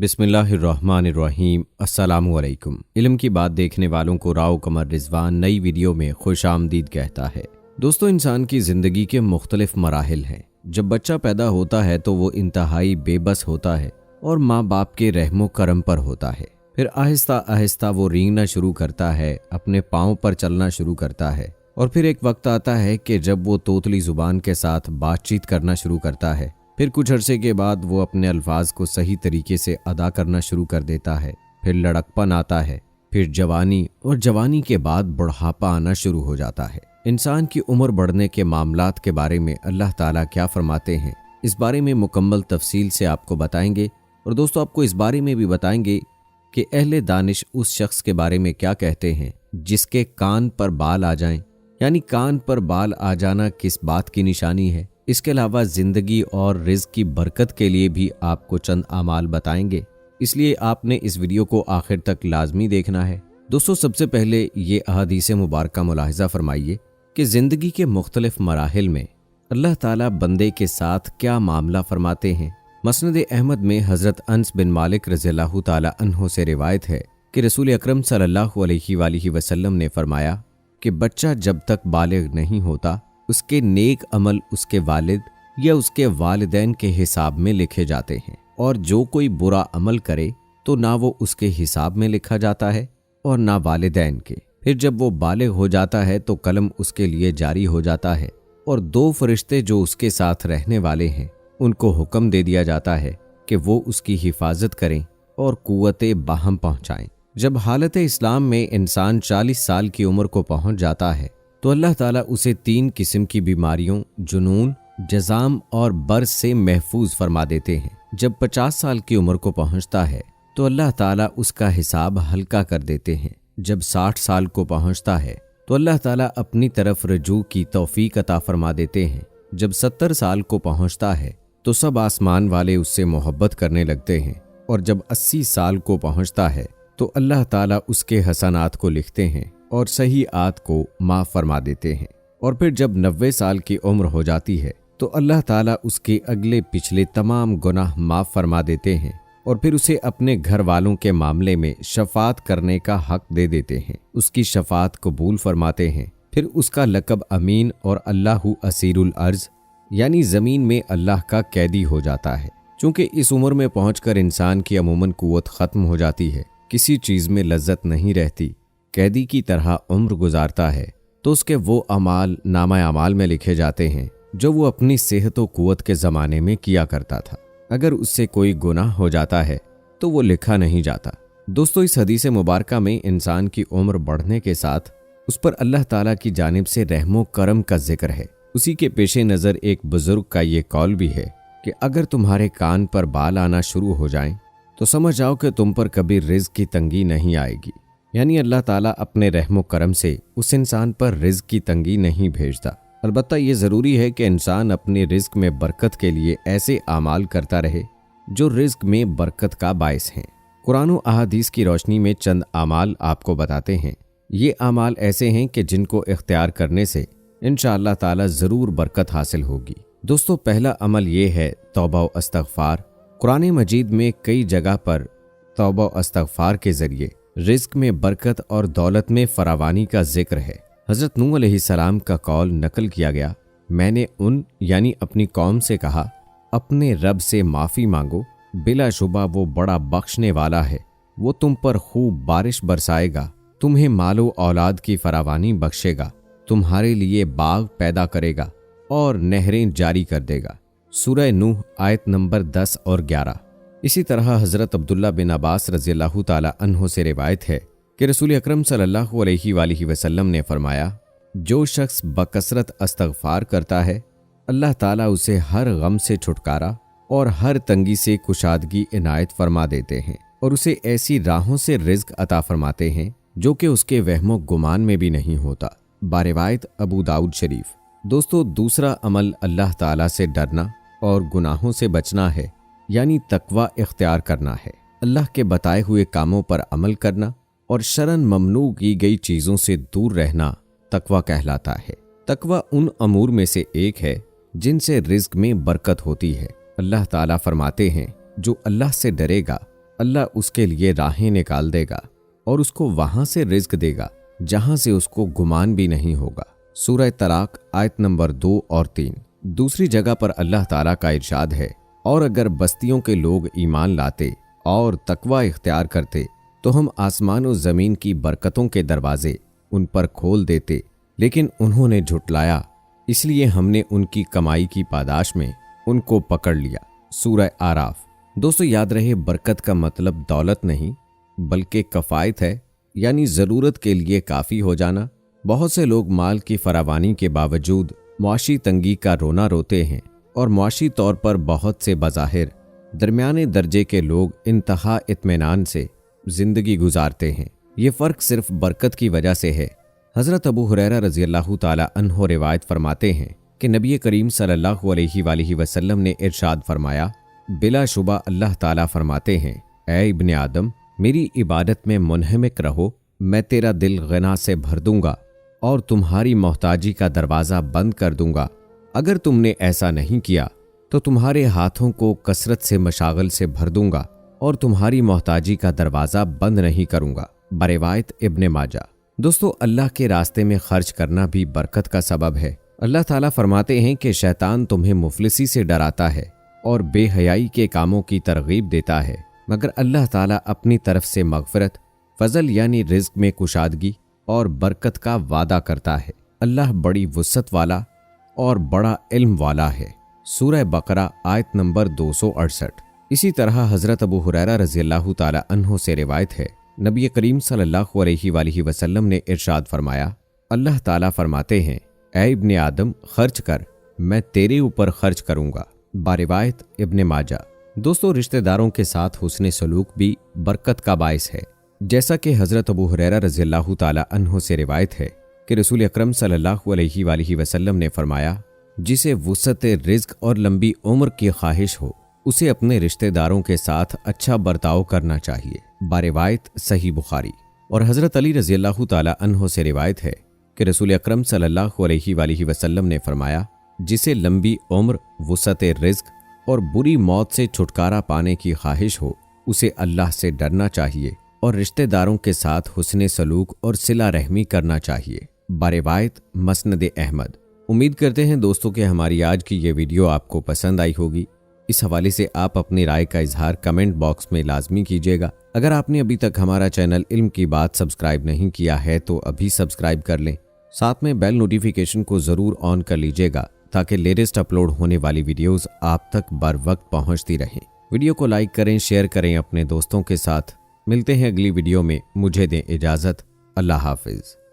बिस्मिल्लाहिर्रहमानिर्रहीम। अस्सलामुअलैकुम। इल्म की बात देखने वालों को राव कमर रिजवान नई वीडियो में खुश आमदीद कहता है। दोस्तों, इंसान की ज़िंदगी के मुख्तलिफ मराहिल हैं। जब बच्चा पैदा होता है तो वो इंतहाई बेबस होता है और माँ बाप के रहमो करम पर होता है। फिर आहिस्ता आहिस्ता वो रेंगना शुरू करता है, अपने पाँव पर चलना शुरू करता है और फिर एक वक्त आता है कि जब वो तोतली ज़ुबान के साथ बातचीत करना शुरू करता है। फिर कुछ अरसे के बाद वो अपने अल्फाज को सही तरीके से अदा करना शुरू कर देता है। फिर लड़कपन आता है, फिर जवानी और जवानी के बाद बुढ़ापा आना शुरू हो जाता है। इंसान की उम्र बढ़ने के मामलात के बारे में अल्लाह ताला क्या फरमाते हैं, इस बारे में मुकम्मल तफसील से आपको बताएंगे। और दोस्तों, आपको इस बारे में भी बताएंगे कि अहले दानिश उस शख्स के बारे में क्या कहते हैं जिसके कान पर बाल आ जाएं, यानी कान पर बाल आ जाना किस बात की निशानी है। इसके अलावा जिंदगी और रिज़्क की बरकत के लिए भी आपको चंद आमाल बताएंगे, इसलिए आपने इस वीडियो को आखिर तक लाजमी देखना है। दोस्तों, सबसे पहले ये अहादीस मुबारका मुलाहिजा फरमाइए कि ज़िंदगी के मुख्तलिफ मराहिल में अल्लाह ताला बंदे के साथ क्या मामला फरमाते हैं। मसनद अहमद में हज़रत अनस बिन मालिक रज़ियल्लाहु ताला अन्हो से रिवायत है कि रसूल अकरम सल्लल्लाहु अलैहि वसल्लम ने फरमाया कि बच्चा जब तक बालिग नहीं होता उसके नेक अमल उसके वालिद या उसके वालिदैन के हिसाब में लिखे जाते हैं, और जो कोई बुरा अमल करे तो ना वो उसके हिसाब में लिखा जाता है और ना वालिदैन के। फिर जब वो बालिग हो जाता है तो कलम उसके लिए जारी हो जाता है और दो फरिश्ते जो उसके साथ रहने वाले हैं उनको हुक्म दे दिया जाता है कि वो उसकी हिफाजत करें और कुव्वते बाहम पहुँचाएं। जब हालत इस्लाम में इंसान 40 साल की उम्र को पहुँच जाता है तो अल्लाह ताला उसे 3 किस्म की बीमारियों जुनून, जज़ाम और बर्स से महफूज फरमा देते हैं। जब 50 साल की उम्र को पहुंचता है तो अल्लाह ताला उसका हिसाब हल्का कर देते हैं। जब 60 साल को पहुंचता है तो अल्लाह ताला अपनी तरफ रजू की तौफीक अता फरमा देते हैं। जब 70 साल को पहुंचता है तो सब आसमान वाले उससे मोहब्बत करने लगते हैं, और जब 80 साल को पहुंचता है तो अल्लाह ताला उसके हसनात को लिखते हैं और सही आत को माफ़ फरमा देते हैं। और फिर जब 90 साल की उम्र हो जाती है तो अल्लाह ताला उसके अगले पिछले तमाम गुनाह माफ़ फरमा देते हैं और फिर उसे अपने घर वालों के मामले में शफात करने का हक दे देते हैं, उसकी शफात कबूल फरमाते हैं। फिर उसका लक़ब अमीन और अल्लाहु असीरुल अर्ज़ यानी ज़मीन में अल्लाह का कैदी हो जाता है। चूँकि इस उम्र में पहुँचकर इंसान की अमूमन क़ुव्वत ख़त्म हो जाती है, किसी चीज़ में लज्जत नहीं रहती, कैदी की तरह उम्र गुजारता है, तो उसके वो अमाल नामा अमाल में लिखे जाते हैं जो वो अपनी सेहत व कुव्वत के ज़माने में किया करता था। अगर उससे कोई गुनाह हो जाता है तो वो लिखा नहीं जाता। दोस्तों, इस हदीस मुबारका में इंसान की उम्र बढ़ने के साथ उस पर अल्लाह ताला की जानिब से रहमो करम का जिक्र है। उसी के पेशे नज़र एक बुजुर्ग का ये कौल भी है कि अगर तुम्हारे कान पर बाल आना शुरू हो जाएं तो समझ जाओ कि तुम पर कभी रिज़्क की तंगी नहीं आएगी। यानी अल्लाह ताला अपने रहमो करम से उस इंसान पर रिज़्क की तंगी नहीं भेजता। अलबत्ता ये ज़रूरी है कि इंसान अपने रिज़्क में बरकत के लिए ऐसे आमाल करता रहे जो रिज़्क में बरकत का बायस हैं। कुरान व अहादीस की रोशनी में चंद आमाल आपको बताते हैं। ये आमाल ऐसे हैं कि जिनको इख्तियार करने से इंशाअल्लाह ताला ज़रूर बरकत हासिल होगी। दोस्तों, पहला अमल ये है तौबा व इस्तग़फ़ार। कुरान मजीद में कई जगह पर तौबा व इस्तग़फ़ार के ज़रिए रिज़्क में बरकत और दौलत में फरावानी का जिक्र है। हज़रत नूह अलैहिस्सलाम का कौल नकल किया गया, मैंने उन यानी अपनी कौम से कहा, अपने रब से माफ़ी मांगो, बिलाशुबा वो बड़ा बख्शने वाला है, वो तुम पर खूब बारिश बरसाएगा, तुम्हें मालो औलाद की फरावानी बख्शेगा, तुम्हारे लिए बाग पैदा करेगा और नहरें जारी कर देगा। सूरह नूह आयत नंबर 10 और 11। इसी तरह हज़रत अब्दुल्ला बिन अब्बास रज़ियल्लाहु ताला अन्हो से रिवायत है कि रसूल अकरम सल्लल्लाहु अलैहि वसल्लम ने फरमाया, जो शख्स बकसरत इस्तग़फ़ार करता है अल्लाह ताला उसे हर गम से छुटकारा और हर तंगी से कुशादगी इनायत फरमा देते हैं और उसे ऐसी राहों से रिज़्क अता फरमाते हैं जो कि उसके वहमो गुमान में भी नहीं होता। बारिवायत अबू दाऊद शरीफ। दोस्तों, दूसरा अमल अल्लाह ताला से डरना और गुनाहों से बचना है, यानी तकवा इख्तियार करना है। अल्लाह के बताए हुए कामों पर अमल करना और शरन ममनू की गई चीज़ों से दूर रहना तकवा कहलाता है। तकवा उन अमूर में से एक है जिनसे रिज़्क में बरकत होती है। अल्लाह ताला फरमाते हैं, जो अल्लाह से डरेगा अल्लाह उसके लिए राहें निकाल देगा और उसको वहां से रिज्क देगा जहां से उसको गुमान भी नहीं होगा। सूरह तलाक आयत नंबर 2 और 3। दूसरी जगह पर अल्लाह ताला का इरशाद है, और अगर बस्तियों के लोग ईमान लाते और तकवा इख्तियार करते तो हम आसमान और जमीन की बरकतों के दरवाजे उन पर खोल देते, लेकिन उन्होंने झुटलाया, इसलिए हमने उनकी कमाई की पादाश में उनको पकड़ लिया। सूरह आराफ। दोस्तों याद रहे, बरकत का मतलब दौलत नहीं बल्कि कफायत है, यानी ज़रूरत के लिए काफ़ी हो जाना। बहुत से लोग माल की फरावानी के बावजूद मुआशी तंगी का रोना रोते हैं और मुआशी तौर पर बहुत से बज़ाहिर दरमियाने दर्जे के लोग इंतहा इत्मीनान से ज़िंदगी गुजारते हैं। ये फ़र्क सिर्फ बरकत की वजह से है। हज़रत अबू हुरैरा रज़ी अल्लाह ताला अन्हो रिवायत फरमाते हैं कि नबी करीम सल्लल्लाहु अलैहि वसल्लम ने इरशाद फरमाया, बिलाशुबा अल्लाह ताला फरमाते हैं, ऐ इब्ने आदम, मेरी इबादत में मुनहमिक रहो, मैं तेरा दिल गना से भर दूंगा और तुम्हारी मोहताजी का दरवाज़ा बंद कर दूंगा। अगर तुमने ऐसा नहीं किया तो तुम्हारे हाथों को कसरत से मशागल से भर दूंगा और तुम्हारी मोहताजी का दरवाज़ा बंद नहीं करूंगा। बरिवायत इब्ने माजा। दोस्तों अल्लाह के रास्ते में खर्च करना भी बरकत का सबब है। अल्लाह ताला फरमाते हैं कि शैतान तुम्हें मुफलिसी से डराता है और बेहयाई के कामों की तरगीब देता है, मगर अल्लाह ताला अपनी तरफ से मगफरत, फजल यानी रिज्क में कुशादगी और बरकत का वादा करता है। अल्लाह बड़ी वुसअत वाला और बड़ा इल्म वाला है। सूरह बकरा आयत नंबर 268। इसी तरह हज़रत अबू हुरैरा रज़ी अल्लाह ताला अन्हो से रिवायत है, नबी करीम सल्लल्लाहु अलैहि वसल्लम ने इरशाद फरमाया, अल्लाह ताला फरमाते हैं, ऐ इब्ने आदम खर्च कर, मैं तेरे ऊपर खर्च करूंगा। बारिवायत इब्ने माजा। दोस्तों रिश्तेदारों के साथ हुस्ने सलूक भी बरकत का बायस है। जैसा कि हज़रत अबू हुरैरा रज़ी अल्लाह ताला अन्हो से रिवायत है कि रसूल अकरम सल्लल्लाहु अलैहि वसल्लम ने फरमाया, जिसे वुसअत रिज़्क और लंबी उम्र की ख्वाहिश हो उसे अपने रिश्तेदारों के साथ अच्छा बर्ताव करना चाहिए। बारिवायत सही बुखारी। और हज़रत अली रज़ी अल्लाह ताला अन्हो से रिवायत है कि रसूल अकरम सल्लल्लाहु अलैहि वसल्लम ने फरमाया, जिसे लंबी उम्र, वुसअत रिज़्क और बुरी मौत से छुटकारा पाने की ख्वाहिश हो उसे अल्लाह से डरना चाहिए और रिश्तेदारों के साथ हुस्ने सलूक और सिला रहमी करना चाहिए। बारिवायत मस्नद अहमद। उम्मीद करते हैं दोस्तों कि हमारी आज की ये वीडियो आपको पसंद आई होगी। इस हवाले से आप अपनी राय का इजहार कमेंट बॉक्स में लाजमी कीजिएगा। अगर आपने अभी तक हमारा चैनल इल्म की बात सब्सक्राइब नहीं किया है तो अभी सब्सक्राइब कर लें, साथ में बेल नोटिफिकेशन को ज़रूर ऑन कर लीजिएगा ताकि लेटेस्ट अपलोड होने वाली वीडियोस आप तक बर वक्त पहुँचती रहें। वीडियो को लाइक करें, शेयर करें अपने दोस्तों के साथ। मिलते हैं अगली वीडियो में। मुझे दें इजाज़त। अल्लाह हाफिज़।